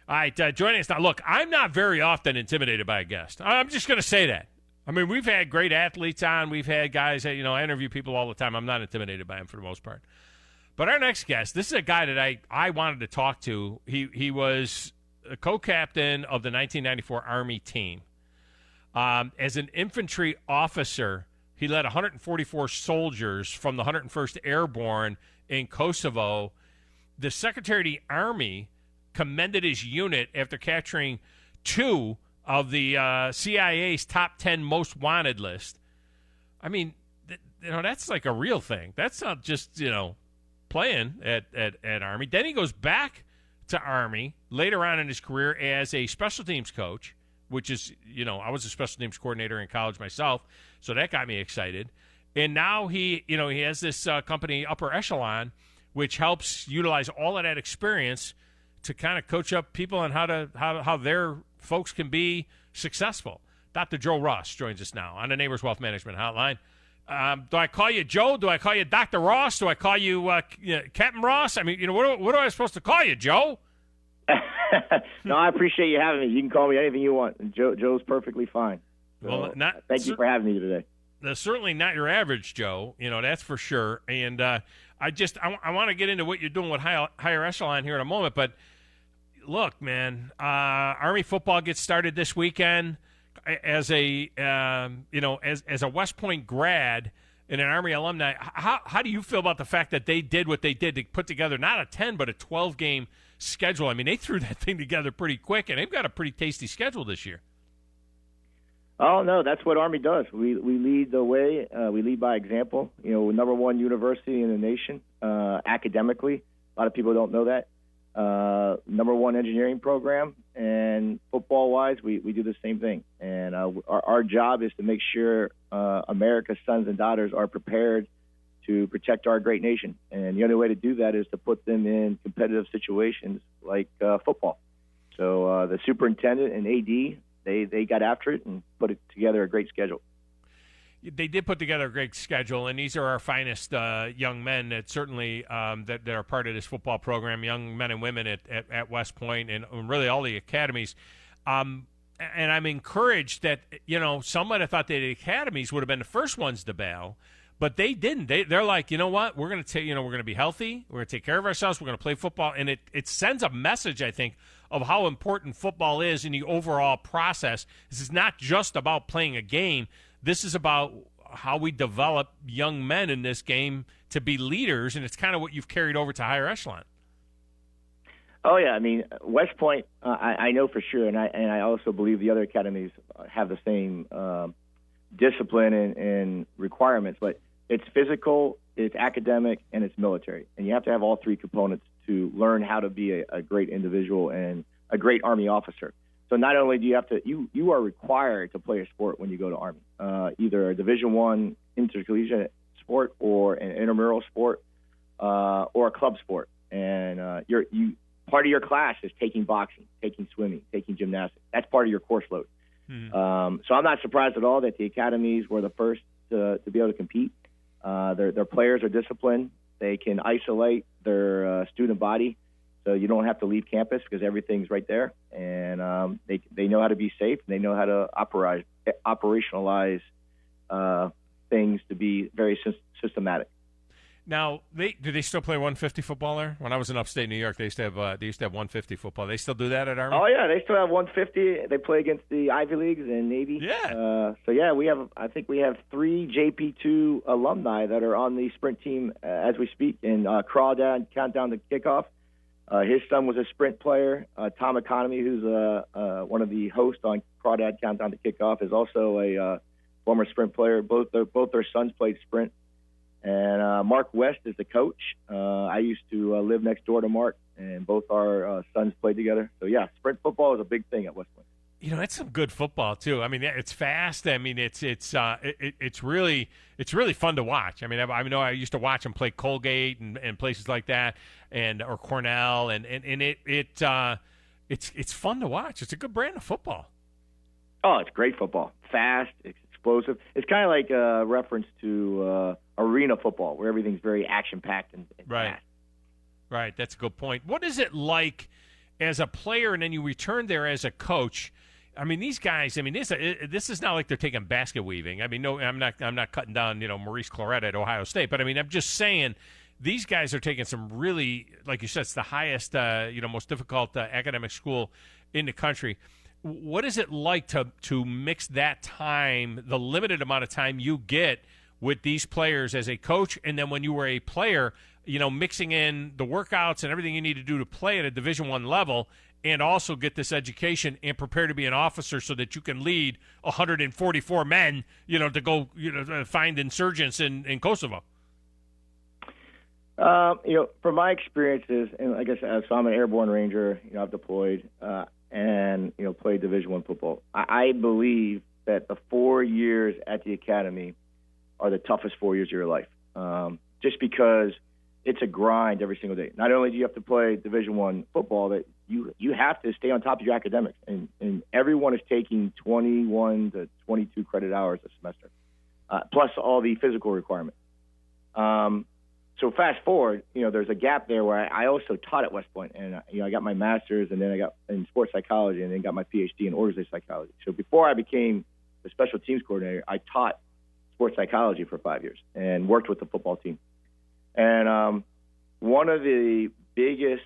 All right, joining us now. Look, I'm not very often intimidated by a guest. I'm just going to say that. I mean, we've had great athletes on. We've had guys that, I interview people all the time. I'm not intimidated by them for the most part. But our next guest, this is a guy that I wanted to talk to. He was a co-captain of the 1994 Army team. As an infantry officer, he led 144 soldiers from the 101st Airborne in Kosovo. The Secretary of the Army commended his unit after capturing 2 of the CIA's top 10 most wanted list. I mean, that's like a real thing. That's not just, playing at Army. Then he goes back to Army later on in his career as a special teams coach, which is, I was a special teams coordinator in college myself, so that got me excited. And now he has this company, Upper Echelon, which helps utilize all of that experience to kind of coach up people on how their folks can be successful. Dr. Joe Ross joins us now on the Neighbors Wealth Management Hotline. Do I call you Joe? Do I call you Dr. Ross? Do I call you Captain Ross? I mean, what am I supposed to call you, Joe? No, I appreciate you having me. You can call me anything you want. Joe's perfectly fine. So, thank you for having me today. That's certainly not your average Joe, that's for sure. And I want to get into what you're doing with higher echelon here in a moment. But look, man, Army football gets started this weekend. As a as a West Point grad and an Army alumni, how do you feel about the fact that they did what they did to put together not a 10 but a 12 game schedule? I mean, they threw that thing together pretty quick, and they've got a pretty tasty schedule this year. Oh no, that's what Army does. We lead the way. We lead by example. Number one university in the nation academically. A lot of people don't know that. Number one engineering program, and football-wise, we do the same thing. And our job is to make sure America's sons and daughters are prepared to protect our great nation. And the only way to do that is to put them in competitive situations like football. So the superintendent and AD, they got after it and put together a great schedule. They did put together a great schedule, and these are our finest young men that certainly that are part of this football program, young men and women at West Point and really all the academies. And I'm encouraged that, some might have thought that the academies would have been the first ones to bail, but they didn't. They're like, you know what, we're going to take, we're going to be healthy, we're going to take care of ourselves, we're going to play football, and it sends a message, I think, of how important football is in the overall process. This is not just about playing a game. This is about how we develop young men in this game to be leaders, and it's kind of what you've carried over to higher echelon. Oh yeah, I mean West Point, I know for sure, and I also believe the other academies have the same discipline and requirements. But it's physical, it's academic, and it's military, and you have to have all three components to learn how to be a great individual and a great Army officer. So not only do you have to, you are required to play a sport when you go to Army, either a Division I intercollegiate sport or an intramural sport or a club sport. And part of your class is taking boxing, taking swimming, taking gymnastics. That's part of your course load. Mm-hmm. So I'm not surprised at all that the academies were the first to be able to compete. Their players are disciplined. They can isolate their student body. So you don't have to leave campus because everything's right there, and they know how to be safe. And they know how to operationalize things to be very systematic. Now, do they still play 150 football there? When I was in upstate New York, they used to have 150 football. They still do that at Army? Oh yeah, they still have 150. They play against the Ivy Leagues and Navy. Yeah. I think we have 3 JP2 alumni that are on the sprint team as we speak. And Crawdad countdown to kickoff. His son was a sprint player. Thom Abraham, who's one of the hosts on Crawdad Countdown to Kickoff, is also a former sprint player. Both their sons played sprint. And Mark West is the coach. I used to live next door to Mark, and both our sons played together. So, yeah, sprint football is a big thing at West Point. It's some good football too. I mean, it's fast. I mean, it's really fun to watch. I mean, I know I used to watch them play Colgate and places like that, or Cornell, and it's fun to watch. It's a good brand of football. Oh, it's great football. Fast, it's explosive. It's kind of like a reference to arena football, where everything's very action packed and right. fast. Right, that's a good point. What is it like as a player and then you return there as a coach. I mean, these guys. I mean, this is not like they're taking basket weaving. I mean, no, I'm not cutting down Maurice Clarett at Ohio State, but I mean, I'm just saying these guys are taking some really, like you said, it's the highest, most difficult academic school in the country. What is it like to mix that time, the limited amount of time you get with these players as a coach, and then when you were a player, mixing in the workouts and everything you need to do to play at a Division I level, and also get this education and prepare to be an officer so that you can lead 144 men, to go, find insurgents in Kosovo? From my experiences, and I guess so I'm an airborne ranger. I've deployed and played Division I football. I believe that the 4 years at the academy are the toughest 4 years of your life, just because it's a grind every single day. Not only do you have to play Division I football, that you have to stay on top of your academics, and everyone is taking 21 to 22 credit hours a semester, plus all the physical requirements. So fast forward, there's a gap there where I also taught at West Point, and I got my master's, and then I got in sports psychology, and then got my Ph.D. in organizational psychology. So before I became the special teams coordinator, I taught sports psychology for 5 years and worked with the football team. And one of the biggest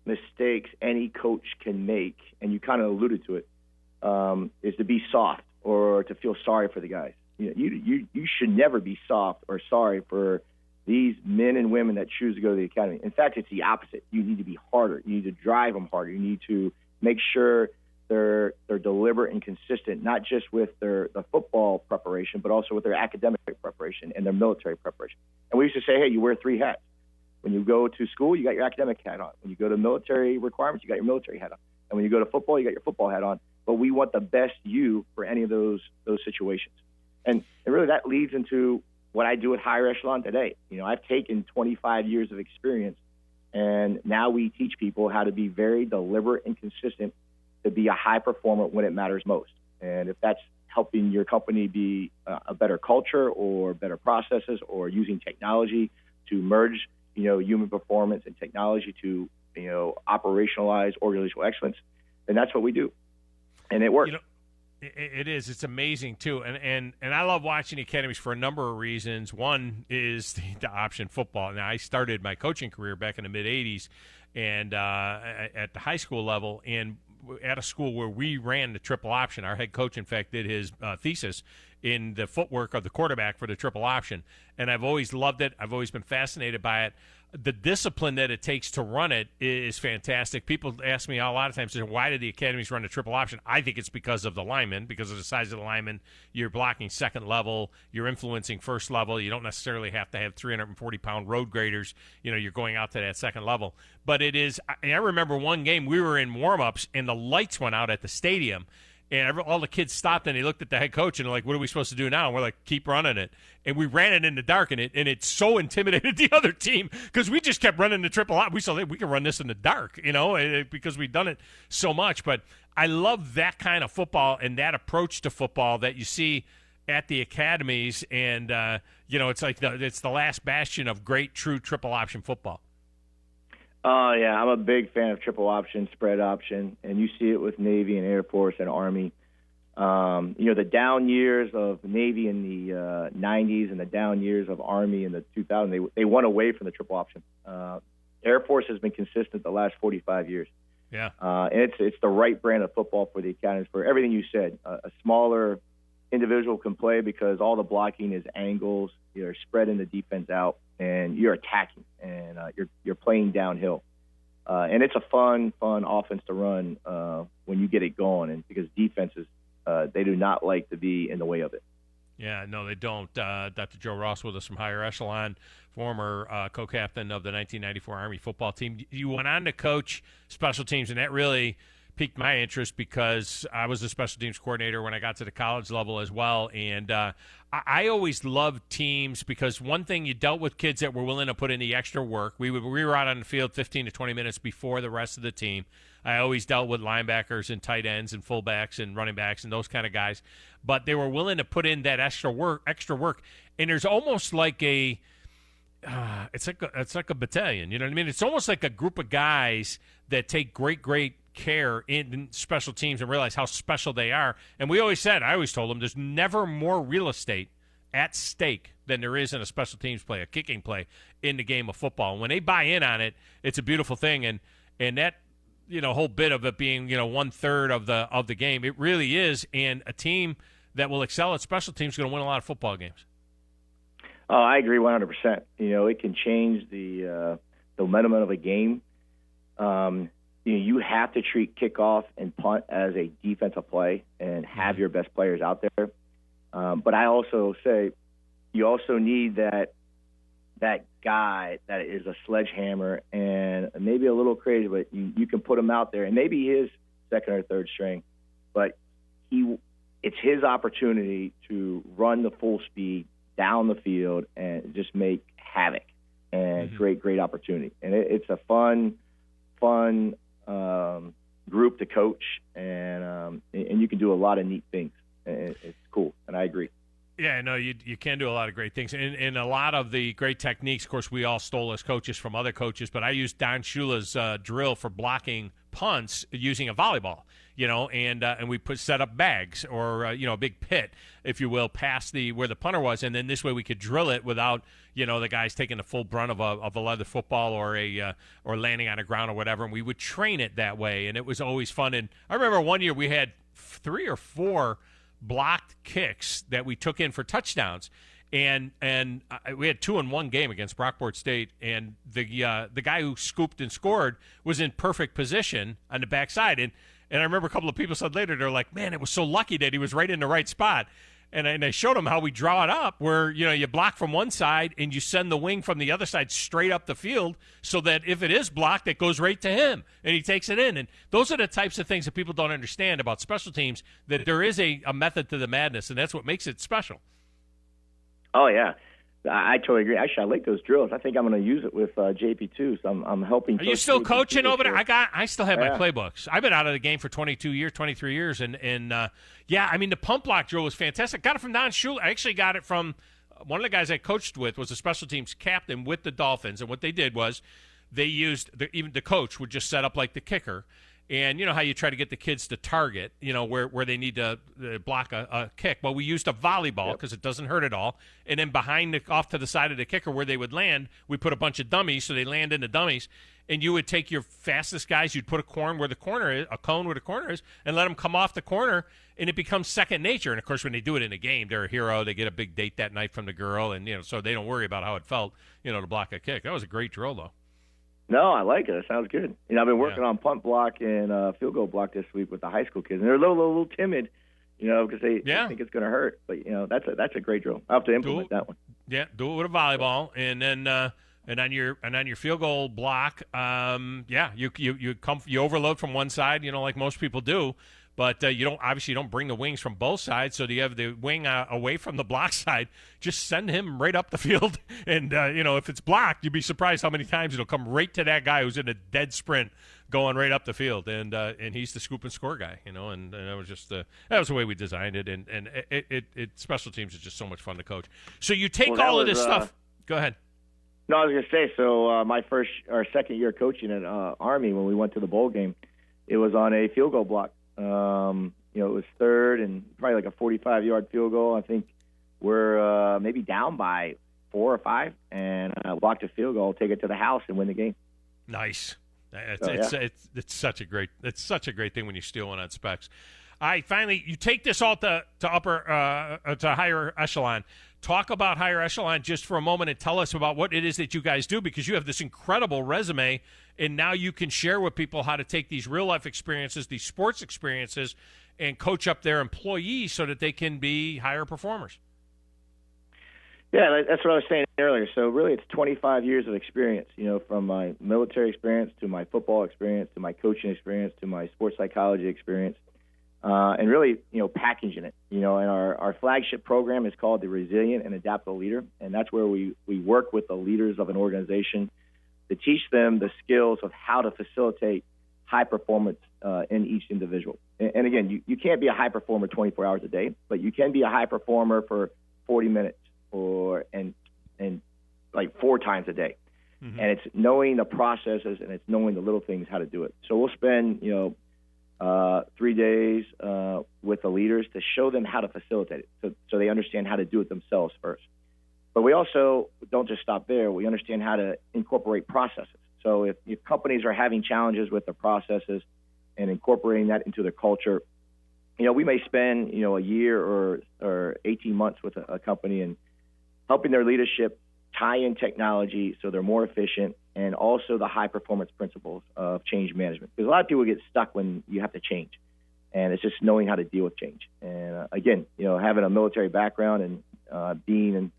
mistakes any coach can make, and you kind of alluded to it, is to be soft or to feel sorry for the guys. You should never be soft or sorry for these men and women that choose to go to the academy. In fact, it's the opposite. You need to be harder. You need to drive them harder. You need to make sure they're deliberate and consistent, not just with the football preparation, but also with their academic preparation and their military preparation. And we used to say, hey, you wear 3 hats. When you go to school, you got your academic hat on. When you go to military requirements, you got your military hat on. And when you go to football, you got your football hat on. But we want the best you for any of those situations. And really that leads into what I do at Higher Echelon today. I've taken 25 years of experience, and now we teach people how to be very deliberate and consistent to be a high performer when it matters most. And if that's helping your company be a better culture or better processes, or using technology to merge, human performance and technology to, operationalize organizational excellence, then that's what we do. And it works. It is. It's amazing, too. And I love watching the academies for a number of reasons. One is the option football. Now, I started my coaching career back in the mid-'80s and at the high school level, and at a school where we ran the triple option. Our head coach, in fact, did his thesis in the footwork of the quarterback for the triple option. And I've always loved it. I've always been fascinated by it. The discipline that it takes to run it is fantastic. People ask me a lot of times, why did the academies run a triple option? I think it's because of the linemen, because of the size of the linemen. You're blocking second level. You're influencing first level. You don't necessarily have to have 340-pound road graders. You're going out to that second level. But it is – I remember one game we were in warm-ups, and the lights went out at the stadium. And all the kids stopped and they looked at the head coach and they're like, what are we supposed to do now? And we're like, keep running it. And we ran it in the dark, and it so intimidated the other team because we just kept running the triple out. We saw that we can run this in the dark, because we've done it so much. But I love that kind of football and that approach to football that you see at the academies. And, it's like it's the last bastion of great, true triple option football. Oh, yeah, I'm a big fan of triple option, spread option, and you see it with Navy and Air Force and Army. The down years of Navy in the 90s and the down years of Army in the 2000s, they went away from the triple option. Air Force has been consistent the last 45 years. Yeah. And it's the right brand of football for the academies, for everything you said. A smaller individual can play because all the blocking is angles. You're spreading the defense out, and you're attacking, and you're playing downhill. And it's a fun offense to run when you get it going, and because defenses, they do not like to be in the way of it. Yeah, no, they don't. Dr. Joe Ross with us from Higher Echelon, former co-captain of the 1994 Army football team. You went on to coach special teams, and that really piqued my interest because I was a special teams coordinator when I got to the college level as well. And I always loved teams because one thing, you dealt with kids that were willing to put in the extra work. We were out on the field 15 to 20 minutes before the rest of the team. I always dealt with linebackers and tight ends and fullbacks and running backs and those kind of guys. But they were willing to put in that extra work. And there's almost like it's like a battalion. You know what I mean? It's almost like a group of guys that take great care in special teams and realize how special they are. And I always told them, there's never more real estate at stake than there is in a special teams play, a kicking play in the game of football. And when they buy in on it, it's a beautiful thing. And that, whole bit of it being, 1/3 of the game, it really is. And a team that will excel at special teams is going to win a lot of football games. Oh, I agree 100%. It can change the momentum of a game. You have to treat kickoff and punt as a defensive play and have your best players out there. But I also say you also need that guy that is a sledgehammer and maybe a little crazy, but you can put him out there, and maybe he is second or third string, but it's his opportunity to run the full speed down the field and just make havoc and great opportunity. And it's a fun group to coach, and you can do a lot of neat things. It's cool, and I agree. Yeah, no, you can do a lot of great things. And a lot of the great techniques, of course, we all stole as coaches from other coaches, but I used Don Shula's drill for blocking punts using a volleyball, and we set up bags or, a big pit, if you will, past where the punter was. And then this way we could drill it without, the guys taking the full brunt of a leather football or landing on the ground or whatever. And we would train it that way. And it was always fun. And I remember one year we had 3 or 4 blocked kicks that we took in for touchdowns, and we had 2 in one game against Brockport State, and the guy who scooped and scored was in perfect position on the backside, and I remember a couple of people said later, they're like, man, it was so lucky that he was right in the right spot. And I showed them how we draw it up, where you block from one side and you send the wing from the other side straight up the field, so that if it is blocked, it goes right to him and he takes it in. And those are the types of things that people don't understand about special teams, that there is a method to the madness, and that's what makes it special. Oh yeah, I totally agree. Actually, I like those drills. I think I'm going to use it with JP too. So I'm helping. Are you still coaching over there? I still have my playbooks. I've been out of the game for 23 years, and yeah, I mean the pump block drill was fantastic. Got it from Don Shula. I actually got it from one of the guys I coached with, was a special teams captain with the Dolphins, and what they did was they used even the coach would just set up like the kicker. And you know how you try to get the kids to target, where they need to block a kick. Well, we used a volleyball because it doesn't hurt at all. And then off to the side of the kicker where they would land, we put a bunch of dummies, so they land in the dummies. And you would take your fastest guys, you'd put a cone where the corner is, and let them come off the corner, and it becomes second nature. And, of course, when they do it in a game, they're a hero. They get a big date that night from the girl, and so they don't worry about how it felt, to block a kick. That was a great drill, though. No, I like it. It sounds good. I've been working on punt block and field goal block this week with the high school kids, and they're a little timid, because they think it's going to hurt. But that's a great drill. I have to implement that one. Yeah, do it with a volleyball, and then and on your field goal block, you overload from one side, like most people do. But you don't bring the wings from both sides, so you have the wing away from the block side. Just send him right up the field, and if it's blocked, you'd be surprised how many times it'll come right to that guy who's in a dead sprint going right up the field, and he's the scoop and score guy, and that was just that was the way we designed it, and it special teams is just so much fun to coach. So you take all of this stuff. Go ahead. No, I was going to say, so my second year coaching at Army, when we went to the bowl game, it was on a field goal block. It was third and probably like a 45-yard field goal. I think we're maybe down by 4 or 5, and blocked a field goal, take it to the house, and win the game. Nice. It's such a great thing when you steal one on specs. All right, finally, you take this all to higher echelon. Talk about higher echelon just for a moment and tell us about what it is that you guys do, because you have this incredible resume, and now you can share with people how to take these real-life experiences, these sports experiences, and coach up their employees so that they can be higher performers. Yeah, that's what I was saying earlier. So really it's 25 years of experience, from my military experience to my football experience to my coaching experience to my sports psychology experience. And really, packaging it. And our flagship program is called the Resilient and Adaptable Leader, and that's where we work with the leaders of an organization to teach them the skills of how to facilitate high performance in each individual. And again, you can't be a high performer 24 hours a day, but you can be a high performer for 40 minutes and like 4 times a day. Mm-hmm. And it's knowing the processes and it's knowing the little things how to do it. So we'll spend 3 days with the leaders to show them how to facilitate it, so they understand how to do it themselves first. But we also don't just stop there. We understand how to incorporate processes. So if companies are having challenges with the processes and incorporating that into their culture, we may spend a year or 18 months with a company and helping their leadership tie in technology so they're more efficient, and also the high performance principles of change management. Because a lot of people get stuck when you have to change, and it's just knowing how to deal with change. And again, having a military background and being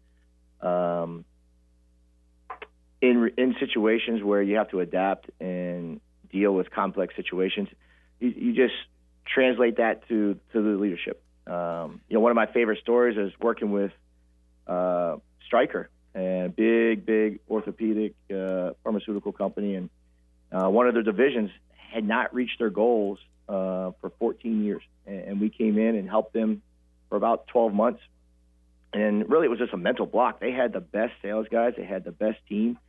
in situations where you have to adapt and deal with complex situations, you just translate that to the leadership. One of my favorite stories is working with Stryker, and big orthopedic pharmaceutical company, and one of their divisions had not reached their goals for 14 years, and we came in and helped them for about 12 months. And really, it was just a mental block. They had the best sales guys, they had the best team,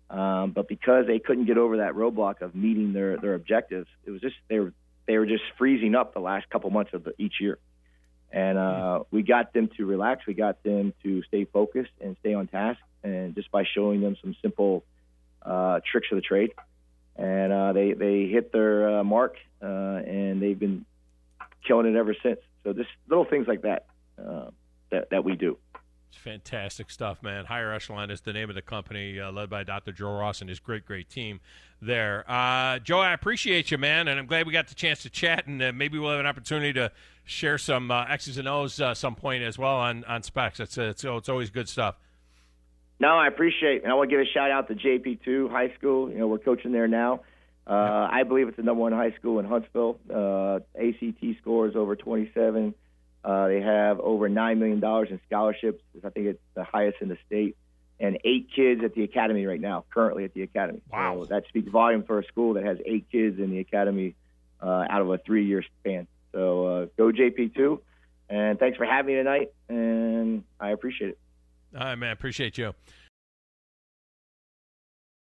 but because they couldn't get over that roadblock of meeting their objectives, it was just they were just freezing up the last couple months of each year. And we got them to relax. We got them to stay focused and stay on task, and just by showing them some simple tricks of the trade. And they hit their mark, and they've been killing it ever since. So just little things like that that we do. It's fantastic stuff, man. Higher Echelon is the name of the company, led by Dr. Joe Ross and his great team there. Joe, I appreciate you, man, and I'm glad we got the chance to chat, and maybe we'll have an opportunity to share some X's and O's some point as well on specs. It's always good stuff. No, I appreciate it. And I want to give a shout-out to JP2 High School. We're coaching there now. I believe it's the #1 high school in Huntsville. ACT scores over 27. They have over $9 million in scholarships. I think it's the highest in the state. And 8 kids at the academy right now, currently at the academy. Wow. So that speaks volume for a school that has 8 kids in the academy out of a 3-year span. So go JP2. And thanks for having me tonight, and I appreciate it. All right, man. Appreciate you.